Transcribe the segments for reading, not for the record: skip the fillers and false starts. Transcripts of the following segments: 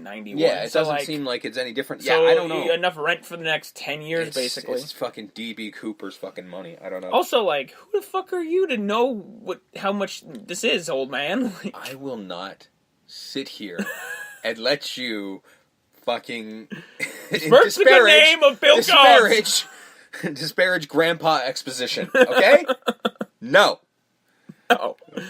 91. Yeah, it so, doesn't like, seem like it's any different. So yeah, I don't know. Enough rent for the next 10 years, basically. It's fucking D.B. Cooper's fucking money. I don't know. Also, like, who the fuck are you to know how much this is, old man? I will not sit here and let you fucking disparage the good name of Bill disparage Grandpa Exposition, okay? No.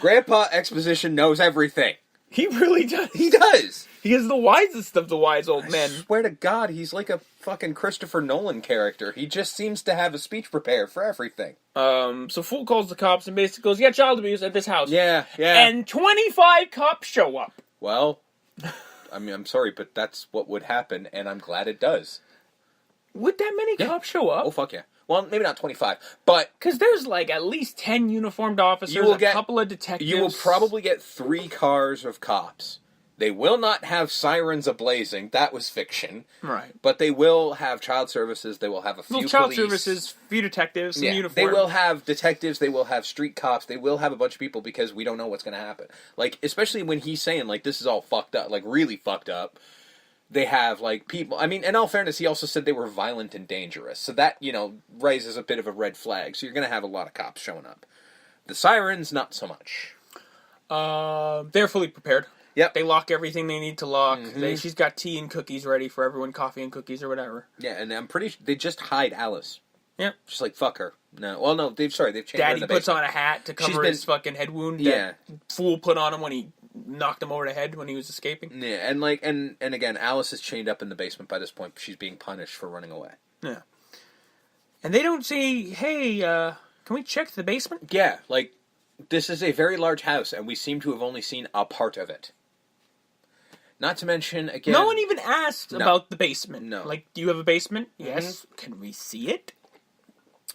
Grandpa Exposition knows everything. He really does. He does. He is the wisest of the wise old men. I swear to God, he's like a fucking Christopher Nolan character. He just seems to have a speech prepared for everything. So Fool calls the cops and basically goes, yeah, child abuse at this house. Yeah. And 25 cops show up. Well, I mean, I'm sorry, but that's what would happen, and I'm glad it does. Would that many cops show up? Oh, fuck yeah. Well, maybe not 25, but... Because there's, like, at least 10 uniformed officers, a couple of detectives. You will probably get 3 cars of cops. They will not have sirens ablazing. That was fiction. Right. But they will have child services. They will have a few police. Child services, few detectives, some uniforms. They will have detectives. They will have street cops. They will have a bunch of people because we don't know what's going to happen. Like, especially when he's saying, like, this is all fucked up, like, really fucked up. They have, like, people... I mean, in all fairness, he also said they were violent and dangerous. So that, raises a bit of a red flag. So you're going to have a lot of cops showing up. The sirens, not so much. They're fully prepared. Yep. They lock everything they need to lock. Mm-hmm. She's got tea and cookies ready for everyone, coffee and cookies or whatever. Yeah, and I'm pretty sure they just hide Alice. Yep. Just like, fuck her. No. Well, no, they've changed her in Daddy the puts basement. on a hat to cover his fucking head wound. That Fool put on him when he knocked him over the head when he was escaping. Yeah, and like, and again, Alice is chained up in the basement by this point. She's being punished for running away. Yeah. And they don't say, hey, can we check the basement? Yeah, like, this is a very large house, and we seem to have only seen a part of it. Not to mention, again... No one even asked about the basement. No. Like, do you have a basement? Mm-hmm. Yes. Can we see it?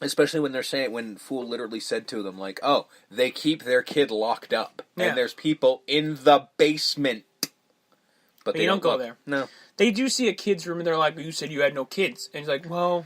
Especially when they're saying, when Fool literally said to them, like, oh, they keep their kid locked up, and there's people in the basement. But they don't go there. No. They do see a kid's room, and they're like, you said you had no kids. And he's like, well,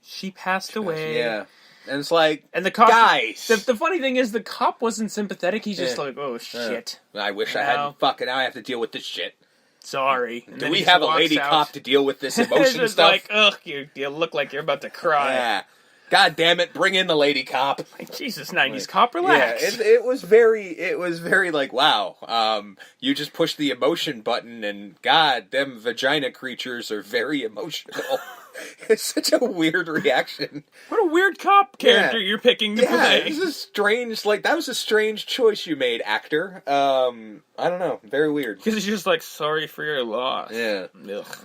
she passed away. Yeah. And it's like, and the cop, guys! The funny thing is, the cop wasn't sympathetic. He's just like, oh, shit. I wish I hadn't now I have to deal with this shit. Sorry. And do we have a lady cop to deal with this emotion it's stuff? Like, ugh, you look like you're about to cry. Yeah. God damn it, bring in the lady cop. Like, Jesus, 90s cop, relax. Yeah, it was very like, wow, you just push the emotion button and God, them vagina creatures are very emotional. It's such a weird reaction. What a weird cop character you're picking to play. This is strange, that was a strange choice you made, actor. I don't know, very weird. Because he's just like, sorry for your loss. Yeah. Ugh.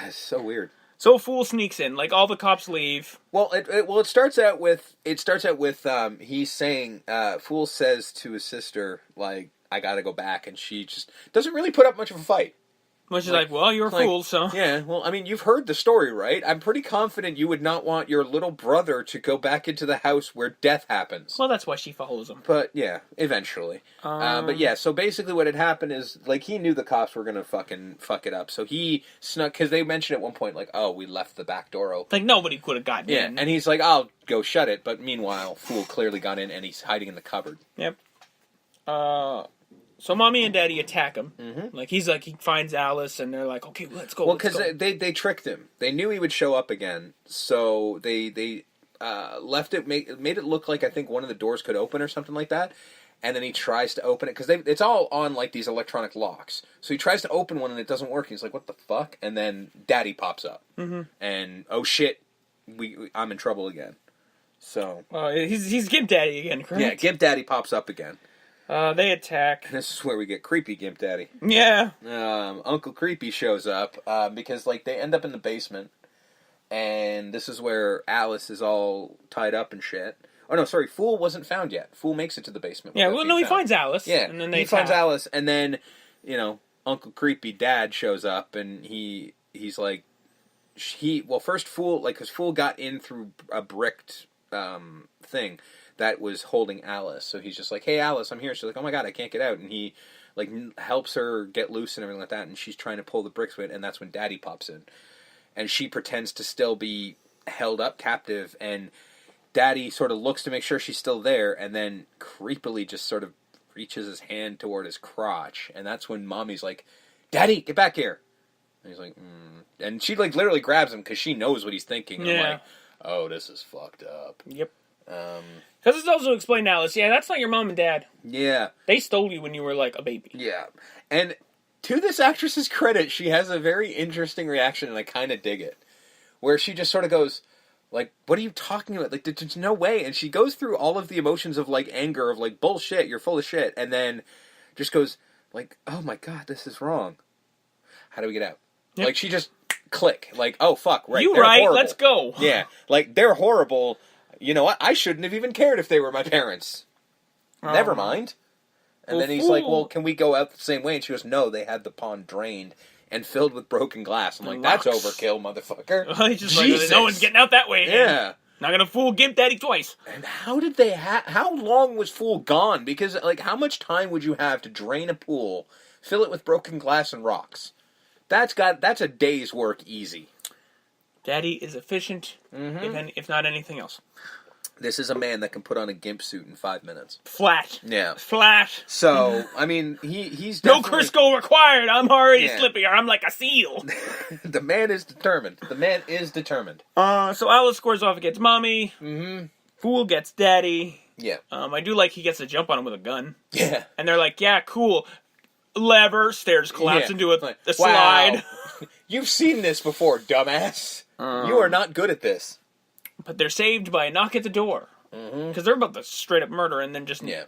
It's so weird. So Fool sneaks in, like all the cops leave. Well, it starts out with he's saying Fool says to his sister, like, I gotta go back, and she just doesn't really put up much of a fight. Well, she's like, well, you're a fool, so... Yeah, well, I mean, you've heard the story, right? I'm pretty confident you would not want your little brother to go back into the house where death happens. Well, that's why she follows him. But, yeah, eventually. But, yeah, so basically what had happened is, like, he knew the cops were gonna fucking fuck it up, so he snuck... Because they mentioned at one point, like, oh, we left the back door open. Like, nobody could have gotten in. And he's like, I'll go shut it, but meanwhile, Fool clearly got in, and he's hiding in the cupboard. Yep. So Mommy and Daddy attack him. Mm-hmm. Like, he finds Alice, and they're like, okay, let's go. Well, because they tricked him. They knew he would show up again, so they left it, made it look like, I think, one of the doors could open or something like that, and then he tries to open it, because it's all on, like, these electronic locks. So he tries to open one, and it doesn't work. He's like, what the fuck? And then Daddy pops up. Mm-hmm. And, oh shit, I'm in trouble again. So... he's Gimp Daddy again, correct? Yeah, Gimp Daddy pops up again. They attack. And this is where we get creepy Gimp Daddy. Yeah. Uncle Creepy shows up, because, like, they end up in the basement, and this is where Alice is all tied up and shit. Oh, no, sorry, Fool wasn't found yet. Fool makes it to the basement. Yeah, well, no, he finds Alice. Yeah, and then he finds Alice, and then, Uncle Creepy Dad shows up, and he's like, first Fool, like, because Fool got in through a bricked, thing that was holding Alice. So he's just like, hey, Alice, I'm here. She's like, oh my God, I can't get out. And he, like, helps her get loose and everything like that. And she's trying to pull the bricks with it. And that's when Daddy pops in. And she pretends to still be held up captive. And Daddy sort of looks to make sure she's still there. And then creepily just sort of reaches his hand toward his crotch. And that's when Mommy's like, Daddy, get back here. And he's like, and she like literally grabs him because she knows what he's thinking. And I'm Yeah. like, oh, this is fucked up. Yep. Um, Because it's also explained now. Yeah, that's not your mom and dad. yeah. They stole you when you were like a baby. Yeah. And to this actress's credit, she has a very interesting reaction, and I kind of dig it. Where she just sort of goes, like, what are you talking about? Like, there's no way. And she goes through all of the emotions of, like, anger, of, like, bullshit, you're full of shit. And then just goes, like, oh my god, this is wrong. How do we get out? Yep. Like, she just click. Like, oh, fuck, right. You they're right, horrible. let's go. Yeah. Like, they're horrible. You know what? I shouldn't have even cared if they were my parents. Never mind. And then he's like, well, can we go out the same way? And she goes, no, they had the pond drained and filled with broken glass. I'm like, that's overkill, motherfucker. He's just like, no one's getting out that way. Yeah. Not gonna fool Gimp Daddy twice. And how did they how long was Fool gone? Because, like, how much time would you have to drain a pool, fill it with broken glass and rocks? That's a day's work easy. Daddy is efficient, if not anything else. This is a man that can put on a gimp suit in 5 minutes. Flat. Yeah. Flat. So, I mean, he's No definitely... Crisco required. I'm already slippy. I'm like a seal. The man is determined. The man is determined. So Alice scores off against Mommy. Mm-hmm. Fool gets Daddy. Yeah. I do like he gets a jump on him with a gun. Yeah. And they're like, yeah, cool. Lever, stairs collapse into a slide. You've seen this before, dumbass. You are not good at this. But they're saved by a knock at the door. Because they're about to straight up murder and then just... Yeah.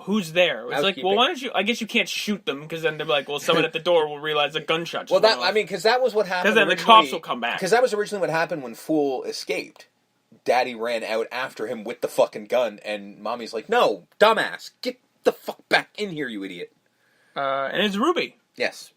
Who's there? It's like, well, why don't you... I guess you can't shoot them because then they're like, well, someone at the door will realize a gunshot. Well, because that was what happened. Because then the cops will come back. Because that was originally what happened when Fool escaped. Daddy ran out after him with the fucking gun, and Mommy's like, no, dumbass, get the fuck back in here, you idiot. And it's Ruby. Yes.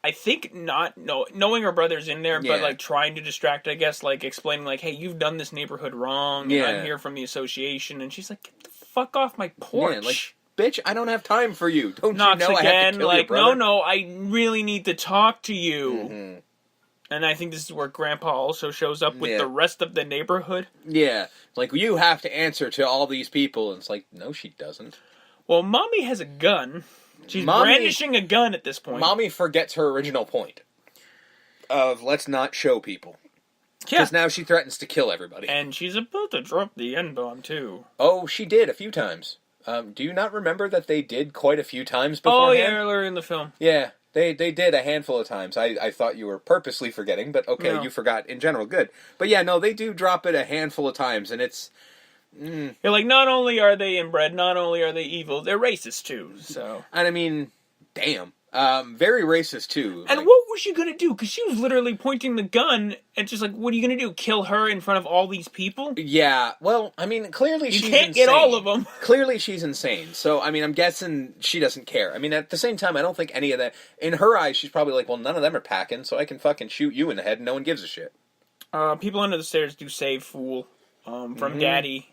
I think knowing her brother's in there, but like trying to distract, I guess, like explaining like, hey, you've done this neighborhood wrong, and I'm here from the association, and she's like, get the fuck off my porch. Yeah, like, bitch, I don't have time for you. Don't Knocks you know again, I have to kill like, your brother? no, I really need to talk to you. Mm-hmm. And I think this is where Grandpa also shows up with the rest of the neighborhood. Yeah, like, you have to answer to all these people, and it's like, no, she doesn't. Well, Mommy has a gun. She's brandishing a gun at this point. Mommy forgets her original point of let's not show people. Yeah. Because now she threatens to kill everybody. And she's about to drop the N-bomb, too. Oh, she did a few times. Do you not remember that they did quite a few times beforehand? Oh, yeah, earlier in the film. Yeah, they did a handful of times. I thought you were purposely forgetting, but okay, you forgot in general. Good. But yeah, no, they do drop it a handful of times, and it's... You're like, not only are they inbred, not only are they evil, they're racist, too, so... And I mean, damn. Very racist, too. And what was she gonna do? Because she was literally pointing the gun and just like, what are you gonna do? Kill her in front of all these people? Yeah, well, I mean, clearly she's insane. You can't get all of them. Clearly she's insane. So, I mean, I'm guessing she doesn't care. I mean, at the same time, I don't think any of that... In her eyes, she's probably like, well, none of them are packing, so I can fucking shoot you in the head and no one gives a shit. People under the stairs do save Fool from Daddy.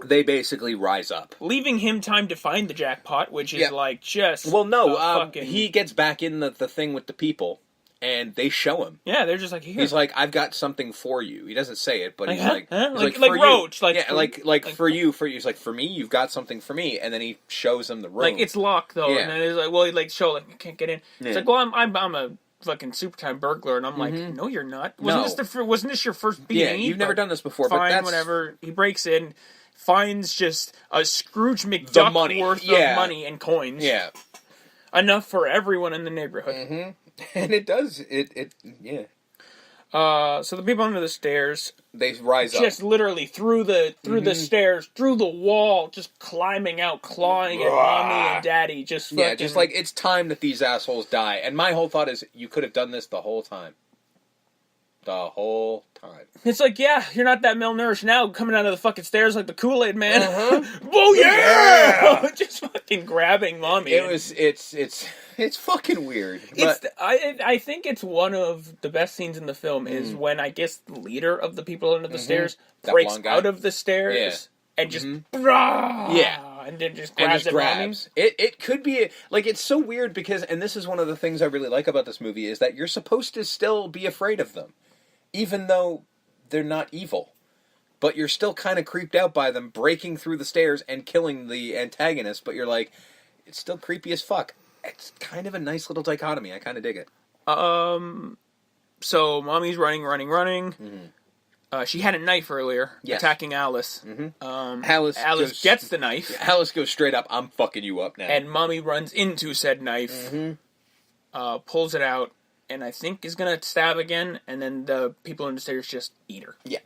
They basically rise up. Leaving him time to find the jackpot, which is like just... Well, no, he gets back in the thing with the people, and they show him. Yeah, they're just like, here. He's like, I've got something for you. He doesn't say it, but he's like... Like for Roach. You. For you. He's like, for me, you've got something for me, and then he shows him the room. Like, it's locked, though, and then he's like, well, he like, show, like, I can't get in. It's like, well, I'm a... fucking super time burglar, and I'm like, no, you're not. Wasn't this your first B&E? Yeah, you've never done this before. Fine, but that's... whatever. He breaks in, finds just a Scrooge McDuck worth of money and coins. Yeah, enough for everyone in the neighborhood. And it does. Yeah. So the people under the stairs, they rise up, just literally through the stairs, through the wall, just climbing out, clawing at Mommy and Daddy. Just like it's time that these assholes die. And my whole thought is, you could have done this the whole time. The whole time. It's like, yeah, you're not that malnourished now, coming out of the fucking stairs like the Kool-Aid Man. Oh yeah! Just fucking grabbing Mommy. It's fucking weird. But I think it's one of the best scenes in the film is when I guess the leader of the people under the stairs breaks out of the stairs and just and then just grabs Mommy. It could be like, it's so weird because, and this is one of the things I really like about this movie, is that you're supposed to still be afraid of them, even though they're not evil. But you're still kind of creeped out by them breaking through the stairs and killing the antagonist, but you're like, it's still creepy as fuck. it's kind of a nice little dichotomy. I kind of dig it. So Mommy's running. Mm-hmm. She had a knife earlier, attacking Alice. Mm-hmm. Alice gets the knife. Alice goes straight up, I'm fucking you up now. And Mommy runs into said knife, pulls it out, and I think is going to stab again, and then the people in the stairs just eat her. Yeah.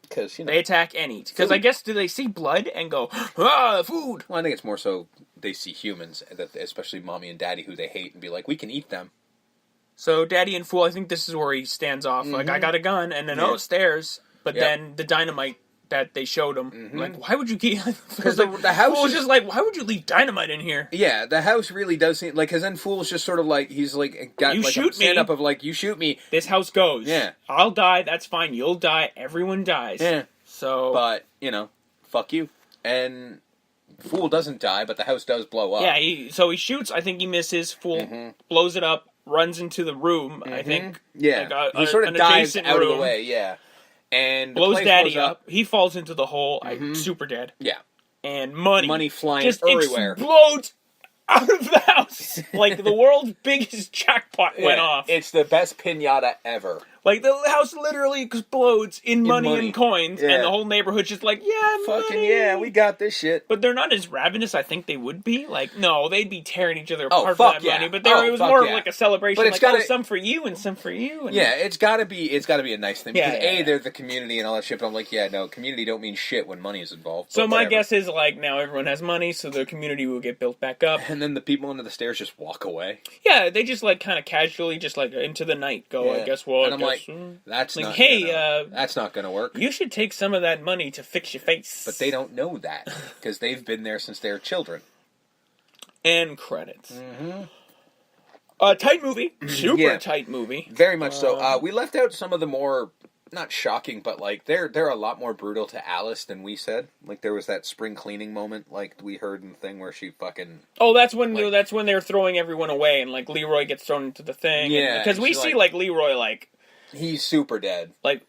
Because, they attack and eat. Because I guess, do they see blood and go, ah, food? Well, I think it's more so they see humans, especially Mommy and Daddy, who they hate, and be like, we can eat them. So Daddy and Fool, I think this is where he stands off. Like, I got a gun, and then, stairs. But then the dynamite that they showed him, like, why would you keep... Because the house was just like, why would you leave dynamite in here? Yeah, the house really does seem... Like, because then Fool's just sort of like, he's like, got you like shoot a stand-up of like, you shoot me. This house goes. Yeah. I'll die, that's fine. You'll die, everyone dies. Yeah. So... But, fuck you. And Fool doesn't die, but the house does blow up. Yeah, so he shoots, I think he misses, Fool blows it up, runs into the room, I think. Yeah. Like he sort of dives out of the way, yeah. And blows Daddy up. He falls into the hole. Super dead. Yeah. And money flying just everywhere. Explodes out of the house. Like the world's biggest jackpot went off. It's the best piñata ever. Like the house literally explodes in money and coins, and the whole neighborhood's just like, fucking money. Yeah, we got this shit. But they're not as ravenous I think they would be. Like, no, they'd be tearing each other apart for that money. But it was more of like a celebration. But it's like, some for you and some for you. And it's got to be a nice thing. Because they're the community and all that shit. But I'm like, community don't mean shit when money is involved. So my guess is like now everyone has money, so the community will get built back up. And then the people under the stairs just walk away. Yeah, they just like kind of casually, just like into the night go. I guess and I'm like, that's like, that's not gonna work. You should take some of that money to fix your face. But they don't know that because they've been there since they were children. And credits. Tight movie, super tight movie, very much so. We left out some of the more not shocking, but like they're a lot more brutal to Alice than we said. Like there was that spring cleaning moment, like we heard in the thing where she fucking. Oh, that's when they're throwing everyone away, and like Leroy gets thrown into the thing. Yeah, because we see like Leroy like. He's super dead. Like,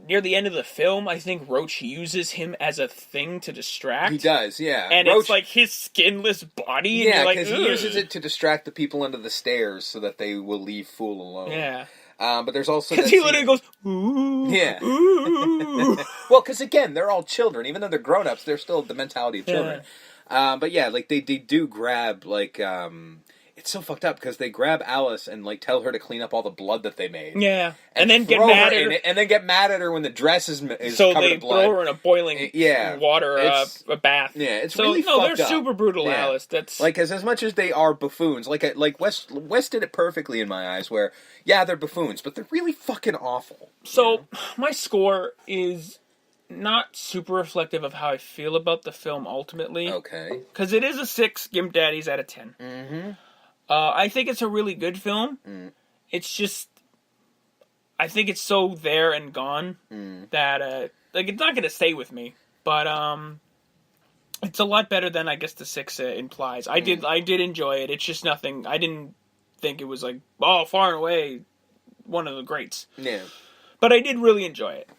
near the end of the film, I think Roach uses him as a thing to distract. He does, yeah. And Roach, it's like his skinless body. And because he uses it to distract the people under the stairs so that they will leave Fool alone. Yeah. But there's also... Because he literally goes, ooh, yeah. Ooh. Well, because again, they're all children. Even though they're grown-ups, they're still the mentality of children. Yeah. But yeah, like they do grab, like... It's so fucked up because they grab Alice and like tell her to clean up all the blood that they made. Yeah, and then get mad at her. And then get mad at her when the dress is so covered they in blood. throw her in a boiling water, a bath. Yeah, it's really fucked up. They're super brutal, Alice. That's like as much as they are buffoons. Like West did it perfectly in my eyes. Where they're buffoons, but they're really fucking awful. So my score is not super reflective of how I feel about the film ultimately. Okay, because it is a 6 Gimp Daddies out of 10. Mm-hmm. I think it's a really good film. It's just, I think it's so there and gone that like it's not going to stay with me. But it's a lot better than I guess the 6 implies. I did enjoy it. It's just nothing. I didn't think it was like far and away one of the greats. Yeah, but I did really enjoy it.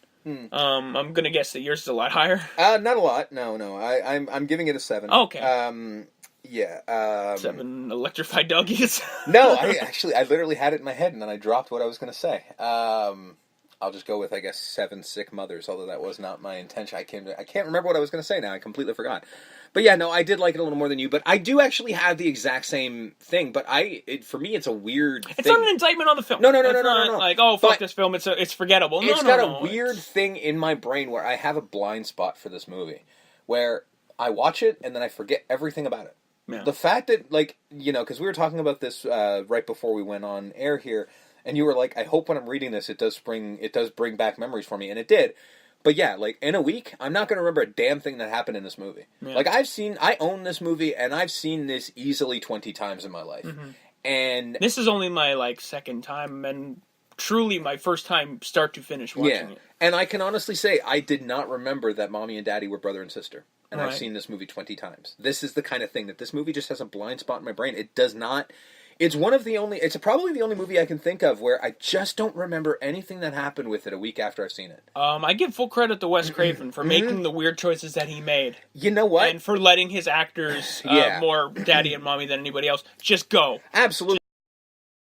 I'm gonna guess that yours is a lot higher. Not a lot. No. I'm giving it a 7. Okay. Yeah. 7 electrified doggies. No, I literally had it in my head, and then I dropped what I was going to say. I'll just go with, I guess, 7 sick mothers, although that was not my intention. I can't remember what I was going to say now. I completely forgot. But yeah, no, I did like it a little more than you, but I do actually have the exact same thing, but for me, it's a weird thing. It's not an indictment on the film. No. Like, fuck this film, it's forgettable. It's got a weird thing in my brain where I have a blind spot for this movie, where I watch it, and then I forget everything about it. Yeah. The fact that, like, because we were talking about this right before we went on air here, and you were like, I hope when I'm reading this, it does bring back memories for me, and it did. But yeah, like, in a week, I'm not going to remember a damn thing that happened in this movie. Yeah. Like, I own this movie, and I've seen this easily 20 times in my life. Mm-hmm. And this is only my, like, second time, and truly my first time start to finish watching it. And I can honestly say, I did not remember that Mommy and Daddy were brother and sister. And I've seen this movie 20 times. This is the kind of thing that this movie just has a blind spot in my brain. It does not It's probably the only movie I can think of where I just don't remember anything that happened with it a week after I've seen it. I give full credit to Wes Craven for making the weird choices that he made. You know what? And for letting his actors, more daddy and mommy than anybody else, just go. Absolutely.